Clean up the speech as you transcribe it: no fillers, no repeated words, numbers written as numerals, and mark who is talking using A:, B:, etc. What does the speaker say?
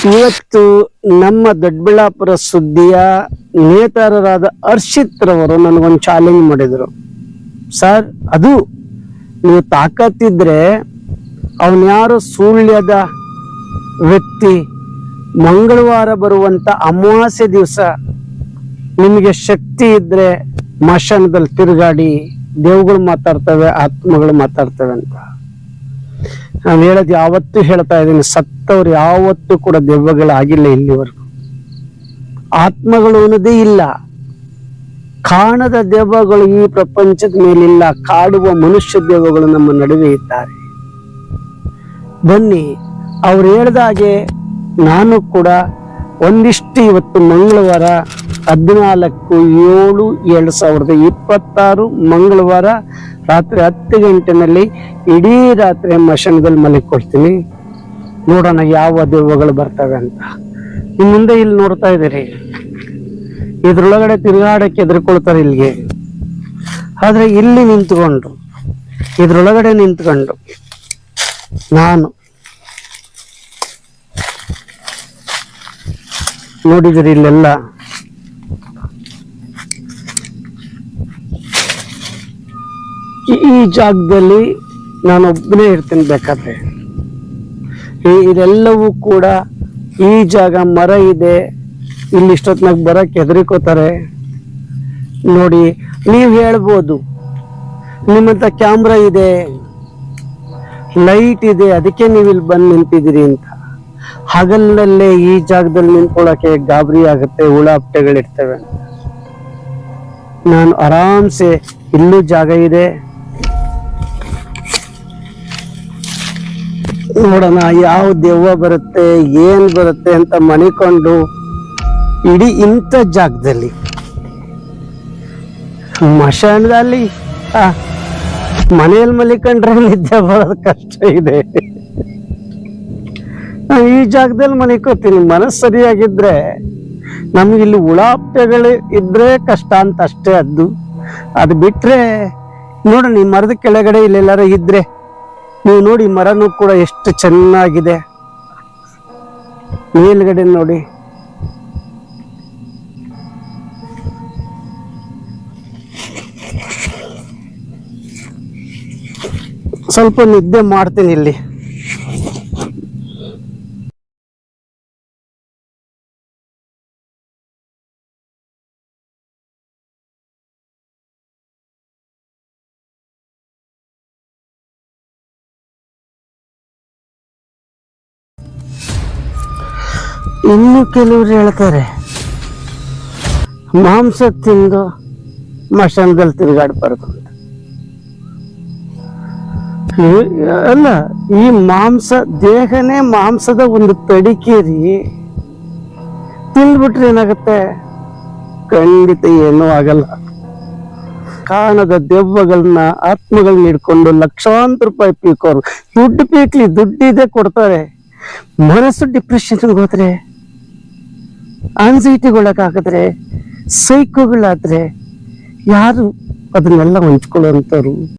A: ಇವತ್ತು ನಮ್ಮ ದೊಡ್ಡಬಳ್ಳಾಪುರ ಸುದ್ದಿಯ ನೇತಾರರಾದ ಹರ್ಷಿತ್ ರವರು ನನಗೊಂದು ಚಾಲೆಂಜ್ ಮಾಡಿದ್ರು. ಸರ್, ಅದು ನೀವು ತಾಕತ್ತಿದ್ರೆ ಅವನ್ಯಾರೋ ಸುಳ್ಯದ ವ್ಯಕ್ತಿ ಮಂಗಳವಾರ ಬರುವಂತ ಅಮಾವಾಸ್ಯೆ ದಿವಸ ನಿಮಗೆ ಶಕ್ತಿ ಇದ್ರೆ ಮಶಾನದಲ್ಲಿ ತಿರುಗಾಡಿ, ದೇವುಗಳು ಮಾತಾಡ್ತವೆ, ಆತ್ಮಗಳು ಮಾತಾಡ್ತವೆ ಅಂತ. ನಾನು ಹೇಳೋದು ಯಾವತ್ತೂ ಹೇಳ್ತಾ ಇದ್ದೀನಿ, ಸತ್ತವ್ರು ಯಾವತ್ತೂ ಕೂಡ ದೆವ್ವಗಳಾಗಿಲ್ಲ ಇಲ್ಲಿವರೆಗೂ. ಆತ್ಮಗಳು ಅನ್ನೋದೇ ಇಲ್ಲ. ಕಾಣದ ದೆವ್ವಗಳು ಈ ಪ್ರಪಂಚದ ಮೇಲಿಲ್ಲ. ಕಾಡುವ ಮನುಷ್ಯ ದೆವ್ವಗಳು ನಮ್ಮ ನಡುವೆ ಇದ್ದಾರೆ. ಬನ್ನಿ, ಅವ್ರು ಹೇಳ್ದಾಗೆ ನಾನು ಕೂಡ ಒಂದಿಷ್ಟು ಇವತ್ತು ಮಂಗಳವಾರ 14/7/2026 ಮಂಗಳವಾರ ರಾತ್ರಿ 10 ಗಂಟೆನಲ್ಲಿ ಇಡೀ ರಾತ್ರಿ ಮಶಾನದಲ್ಲಿ ಮಲಗಿಕೊಳ್ತೀನಿ. ನೋಡೋಣ ಯಾವ ದೆವ್ವಗಳು ಬರ್ತವೆ ಅಂತ. ಇನ್ನು ಮುಂದೆ ಇಲ್ಲಿ ನೋಡ್ತಾ ಇದ್ದೀರಿ, ಇದ್ರೊಳಗಡೆ ತಿರುಗಾಡಕ್ಕೆ ಎದುರ್ಕೊಳ್ತಾರೆ ಇಲ್ಲಿಗೆ. ಆದ್ರೆ ಇಲ್ಲಿ ನಿಂತ್ಕೊಂಡು, ಇದ್ರೊಳಗಡೆ ನಿಂತ್ಕೊಂಡು ನಾನು ನೋಡಿದಿರಿ ಇಲ್ಲೆಲ್ಲ ಈ ಜಾಗದಲ್ಲಿ ನಾನು ಒಬ್ಬನೇ ಇರ್ತೀನಿ. ಬೇಕಾದ್ರೆ ಇದೆಲ್ಲವೂ ಕೂಡ ಈ ಜಾಗ ಮರ ಇದೆ. ಇಲ್ಲಿ ಇಷ್ಟೊತ್ನಾಗ ಬರಕ್ಕೆ ಹೆದರಿಕೋತಾರೆ. ನೋಡಿ, ನೀವು ಹೇಳ್ಬೋದು ನಿಮ್ಮಂತ ಕ್ಯಾಮ್ರಾ ಇದೆ, ಲೈಟ್ ಇದೆ, ಅದಕ್ಕೆ ನೀವು ಇಲ್ಲಿ ಬಂದು ನಿಂತಿದ್ದೀರಿ ಅಂತ. ಹಗಲಲ್ಲೇ ಈ ಜಾಗದಲ್ಲಿ ನಿಂತ್ಕೊಳ್ಳೋಕೆ ಗಾಬರಿ ಆಗುತ್ತೆ, ಹುಳಾಪ್ಟೆಗಳಿರ್ತವೆ. ನಾನು ಆರಾಮ್ಸೆ, ಇಲ್ಲೂ ಜಾಗ ಇದೆ, ನೋಡೋಣ ಯಾವ ದೆವ್ವ ಬರುತ್ತೆ ಏನ್ ಬರುತ್ತೆ ಅಂತ ಮಣಿಕೊಂಡು ಇಡೀ ಇಂಥ ಜಾಗದಲ್ಲಿ ಮಶಾನದಲ್ಲಿ ಮನೆಯಲ್ಲಿ ಮಲಿಕೊಂಡ್ರೆ ನಿದ್ದೆ ಬರೋದು ಕಷ್ಟ ಇದೆ. ಈ ಜಾಗದಲ್ಲಿ ಮಲಿಕೋತೀನಿ. ಮನಸ್ಸು ಸರಿಯಾಗಿದ್ರೆ ನಮ್ಗೆ ಇಲ್ಲಿ ಉಳಾಪ್ಟೆಗಳು ಇದ್ರೆ ಕಷ್ಟ ಅಂತ ಅಷ್ಟೇ. ಅದು ಬಿಟ್ರೆ ನೋಡೋಣ, ಈ ಮರದ ಕೆಳಗಡೆ ಇಲ್ಲೆಲ್ಲಾರ ಇದ್ರೆ ನೀವು ನೋಡಿ, ಮರನೂ ಕೂಡ ಎಷ್ಟು ಚೆನ್ನಾಗಿದೆ. ಮೇಲ್ಗಡೆ ನೋಡಿ, ಸ್ವಲ್ಪ ನಿದ್ದೆ ಮಾಡ್ತೀನಿ ಇಲ್ಲಿ. ಇನ್ನು ಕೆಲವರು ಹೇಳ್ತಾರೆ ಮಾಂಸ ತಿಂದು ಮಶಾನದಲ್ಲಿ ತಿರುಗಾಡಬಾರ್ದು ಅಂತ. ಅಲ್ಲ, ಈ ಮಾಂಸ ದೇಹನೇ ಮಾಂಸದ ಒಂದು ತಡಿಕೇರಿ. ತಿಂದ್ಬಿಟ್ರೆ ಏನಾಗುತ್ತೆ? ಖಂಡಿತ ಏನೂ ಆಗಲ್ಲ. ಕಾಣದ ದೆವ್ವಗಳನ್ನ, ಆತ್ಮಗಳನ್ನ ಹಿಡ್ಕೊಂಡು ಲಕ್ಷಾಂತರ ರೂಪಾಯಿ ಪೀಕೋರು. ದುಡ್ಡು ಪೀಕ್ಲಿ, ದುಡ್ಡಿದೆ ಕೊಡ್ತಾರೆ. ಮನಸ್ಸು ಡಿಪ್ರೆಷನ್ಗೆ ಹೋದ್ರೆ, ಆನ್ಸೈಟಿಗೊಳಗಾದ್ರೆ, ಸೈಕೋಗಳಾದ್ರೆ ಯಾರು ಅದನ್ನೆಲ್ಲ ಹಂಚ್ಕೊಳ್ಳುವಂಥವ್ರು?